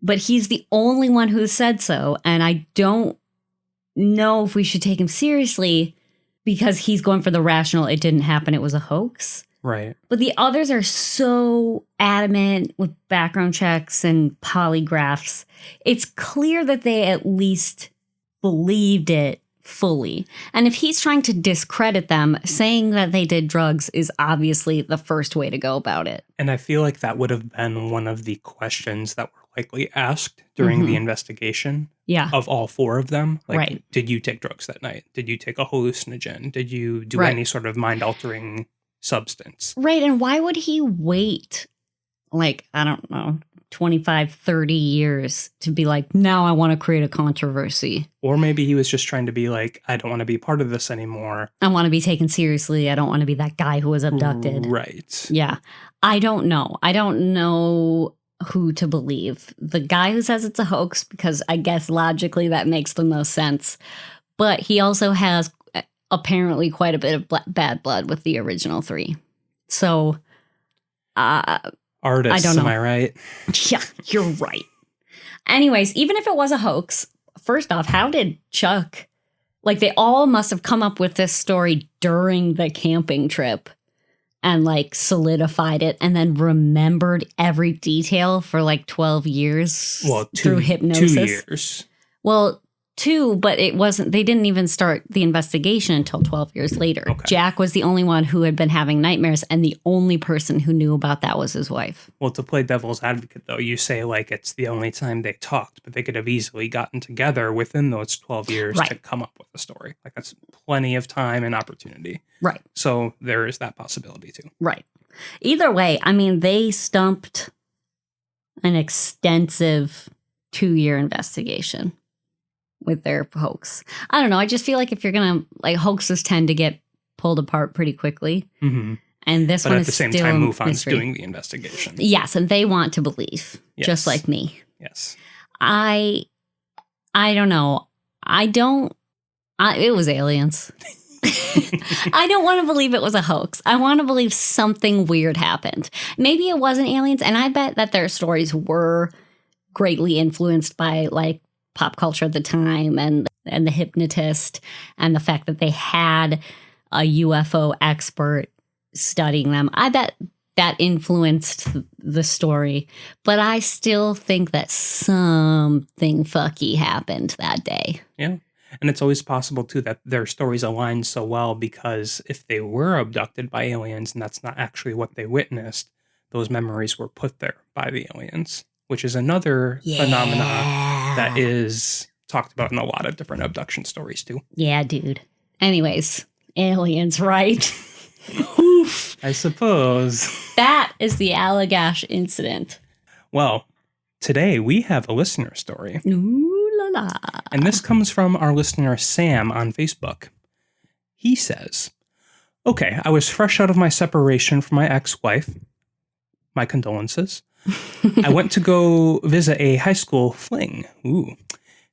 But he's the only one who said so. And I don't know if we should take him seriously because he's going for the rational, it didn't happen, it was a hoax. Right. But the others are so adamant with background checks and polygraphs. It's clear that they at least believed it fully. And if he's trying to discredit them, saying that they did drugs is obviously the first way to go about it. And I feel like that would have been one of the questions that were likely asked during the investigation. Yeah. Of all 4 of them. Like, right. Did you take drugs that night? Did you take a hallucinogen? Did you do any sort of mind-altering substance? Right. And why would he wait, like, I don't know, 25, 30 years to be like, now I want to create a controversy? Or maybe he was just trying to be like, I don't want to be part of this anymore. I want to be taken seriously. I don't want to be that guy who was abducted. Right. Yeah. I don't know. I don't know who to believe. The guy who says it's a hoax, because I guess logically that makes the most sense. But he also has apparently quite a bit of bad blood with the original 3. So, artists, I don't know. Am I right? Yeah, you're right. Anyways, even if it was a hoax, first off, how did Chuck Like, they all must have come up with this story during the camping trip and, like, solidified it and then remembered every detail for, like, 12 years through hypnosis. 2 years. Well, 2, but it wasn't, they didn't even start the investigation until 12 years later. Okay. Jack was the only one who had been having nightmares, and the only person who knew about that was his wife. Well, to play devil's advocate, though, you say, like, it's the only time they talked, but they could have easily gotten together within those 12 years to come up with a story. Like, that's plenty of time and opportunity. Right. So there is that possibility, too. Right. Either way, I mean, they stumped an extensive 2-year investigation with their hoax. I don't know. I just feel like if you're going to, like, hoaxes tend to get pulled apart pretty quickly. Mm-hmm. And this one is still at the same time, MUFON's doing the investigation. Yes, and they want to believe, just like me. Yes. I don't know. It was aliens. I don't want to believe it was a hoax. I want to believe something weird happened. Maybe it wasn't aliens, and I bet that their stories were greatly influenced by, like, pop culture at the time and the hypnotist and the fact that they had a UFO expert studying them. I bet that influenced the story, but I still think that something fucky happened that day. Yeah. And it's always possible, too, that their stories align so well because if they were abducted by aliens and that's not actually what they witnessed, those memories were put there by the aliens, which is another phenomena that is talked about in a lot of different abduction stories, too. Yeah, dude. Anyways, aliens, right? Oof. I suppose. That is the Allagash Incident. Well, today we have a listener story. Ooh la la. And this comes from our listener Sam on Facebook. He says, okay, I was fresh out of my separation from my ex-wife. My condolences. I went to go visit a high school fling. Ooh,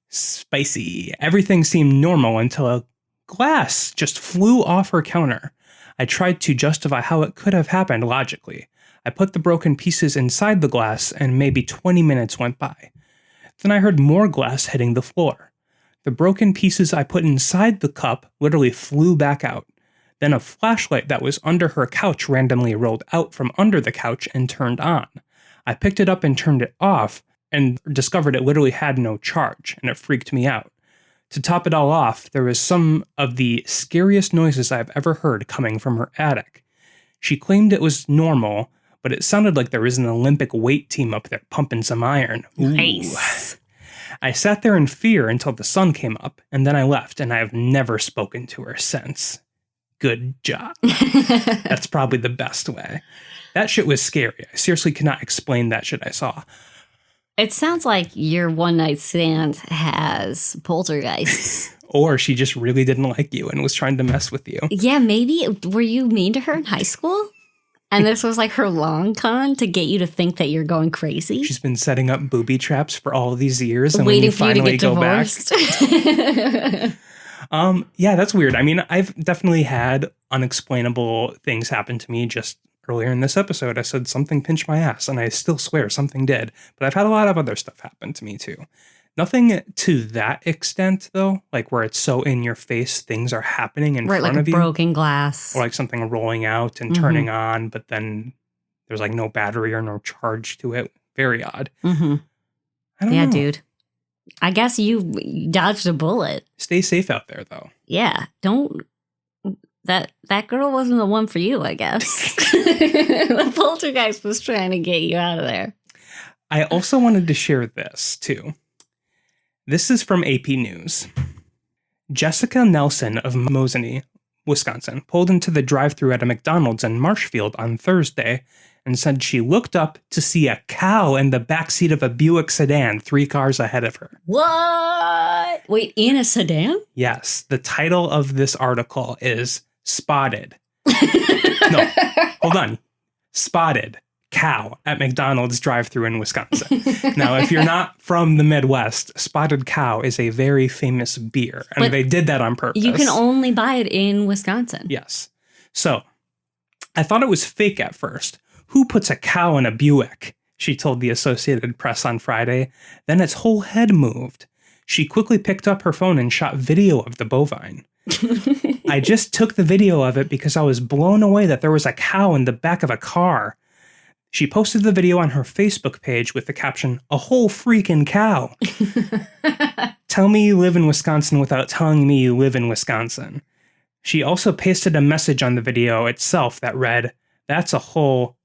spicy. Everything seemed normal until a glass just flew off her counter. I tried to justify how it could have happened logically. I put the broken pieces inside the glass and maybe 20 minutes went by. Then I heard more glass hitting the floor. The broken pieces I put inside the cup literally flew back out. Then a flashlight that was under her couch randomly rolled out from under the couch and turned on. I picked it up and turned it off and discovered it literally had no charge, and it freaked me out. To top it all off, there was some of the scariest noises I've ever heard coming from her attic. She claimed it was normal, but it sounded like there was an Olympic weight team up there pumping some iron. Ooh. Nice. I sat there in fear until the sun came up, and then I left, and I have never spoken to her since. Good job. That's probably the best way. That shit was scary. I seriously cannot explain that shit I saw. It sounds like your one-night stand has poltergeists. Or she just really didn't like you and was trying to mess with you. Yeah, maybe. Were you mean to her in high school? And this was like her long con to get you to think that you're going crazy? She's been setting up booby traps for all these years. And waiting for you to get divorced. Yeah, that's weird. I mean, I've definitely had unexplainable things happen to me. Just earlier in this episode, I said something pinched my ass, and I still swear something did. But I've had a lot of other stuff happen to me, too. Nothing to that extent, though, like where it's so in your face, things are happening in front of you. Like broken glass. Or like something rolling out and turning on, but then there's like no battery or no charge to it. Very odd. Mm-hmm. I don't know. Dude. I guess you dodged a bullet. Stay safe out there, though. Yeah, don't. That girl wasn't the one for you, I guess. The poltergeist was trying to get you out of there. I also wanted to share this, too. This is from AP News. Jessica Nelson of Mosinee, Wisconsin, pulled into the drive-thru at a McDonald's in Marshfield on Thursday and said she looked up to see a cow in the backseat of a Buick sedan 3 cars ahead of her. What? Wait, in a sedan? Yes. The title of this article is Spotted. No, hold on. Spotted cow at McDonald's drive-thru in Wisconsin. Now, if you're not from the Midwest, Spotted Cow is a very famous beer, and they did that on purpose. You can only buy it in Wisconsin. Yes. So, I thought it was fake at first. Who puts a cow in a Buick? She told the Associated Press on Friday. Then its whole head moved. She quickly picked up her phone and shot video of the bovine. I just took the video of it because I was blown away that there was a cow in the back of a car. She posted the video on her Facebook page with the caption, "A whole freaking cow." Tell me you live in Wisconsin without telling me you live in Wisconsin. She also pasted a message on the video itself that read, "That's a whole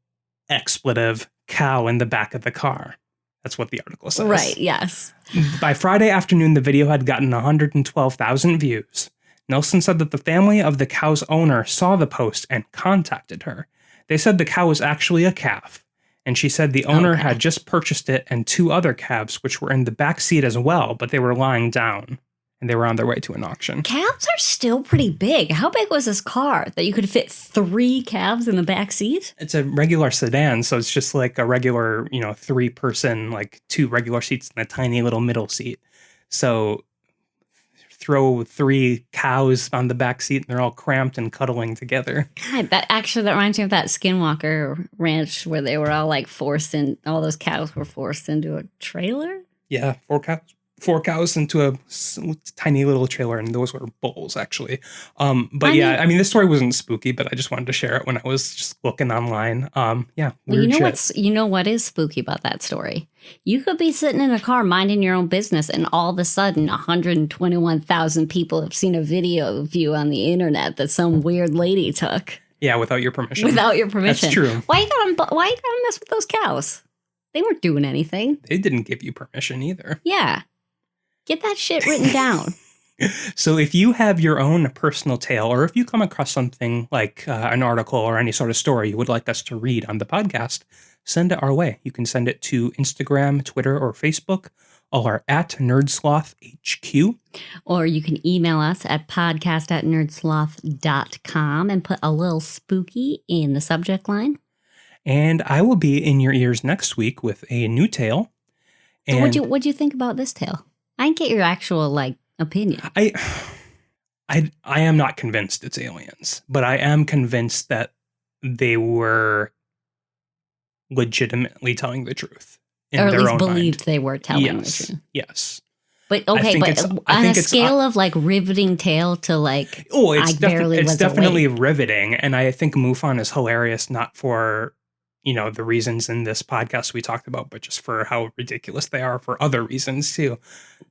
expletive cow in the back of the car." That's what the article says. Right, yes. By Friday afternoon, the video had gotten 112,000 views. Nelson said that the family of the cow's owner saw the post and contacted her. They said the cow was actually a calf, and she said the owner had just purchased it and 2 other calves, which were in the back seat as well, but they were lying down, and they were on their way to an auction. Calves are still pretty big. How big was this car that you could fit 3 calves in the back seat? It's a regular sedan, so it's just like a regular, 3-person, like 2 regular seats and a tiny little middle seat. So throw 3 cows on the back seat and they're all cramped and cuddling together. God, that reminds me of that Skinwalker ranch where they were all like all those cows were forced into a trailer. Yeah, 4 cows into a tiny little trailer, and those were bulls, actually. This story wasn't spooky, but I just wanted to share it when I was just looking online. Weird shit. You know what is spooky about that story? You could be sitting in a car minding your own business, and all of a sudden, 121,000 people have seen a video of you on the internet that some weird lady took. Yeah, without your permission. That's true. Why you gotta mess with those cows? They weren't doing anything. They didn't give you permission either. Yeah. Get that shit written down. So if you have your own personal tale, or if you come across something like an article or any sort of story you would like us to read on the podcast, send it our way. You can send it to Instagram, Twitter, or Facebook. All are at NerdSlothHQ. Or you can email us at podcast@nerdsloth.com and put A Lil Spooky in the subject line. And I will be in your ears next week with a new tale. And what'd you think about this tale? I didn't get your actual opinion. I am not convinced it's aliens, but I am convinced that they were legitimately telling the truth. Or at least believed they were telling the truth. Yes. But on a scale of riveting tale to it's definitely riveting. And I think MUFON is hilarious, not for the reasons in this podcast we talked about, but just for how ridiculous they are for other reasons too.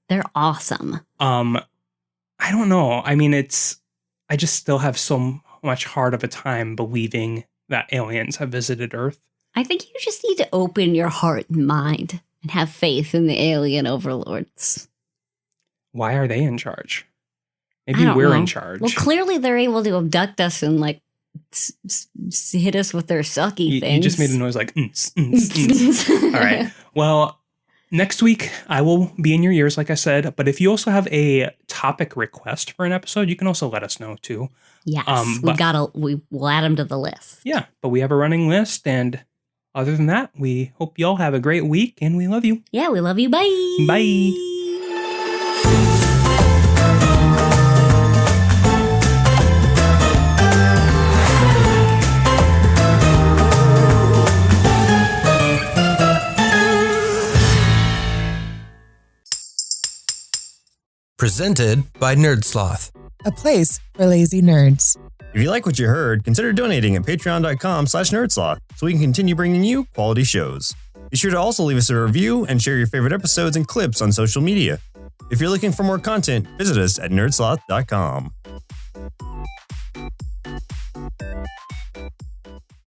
They're awesome. I don't know. I mean, I just still have so much hard of a time believing that aliens have visited Earth. I think you just need to open your heart and mind and have faith in the alien overlords. Why are they in charge? Maybe we're in charge. Well, clearly they're able to abduct us and hit us with their sucky things. You just made a noise like, All right. Well, next week I will be in your ears, like I said. But if you also have a topic request for an episode, you can also let us know too. Yes, we'll add them to the list. Yeah, but we have a running list. And other than that, we hope you all have a great week, and we love you. Yeah, we love you. Bye. Bye. Presented by NerdSloth, a place for lazy nerds. If you like what you heard, consider donating at patreon.com/nerdsloth so we can continue bringing you quality shows. Be sure to also leave us a review and share your favorite episodes and clips on social media. If you're looking for more content, visit us at nerdsloth.com.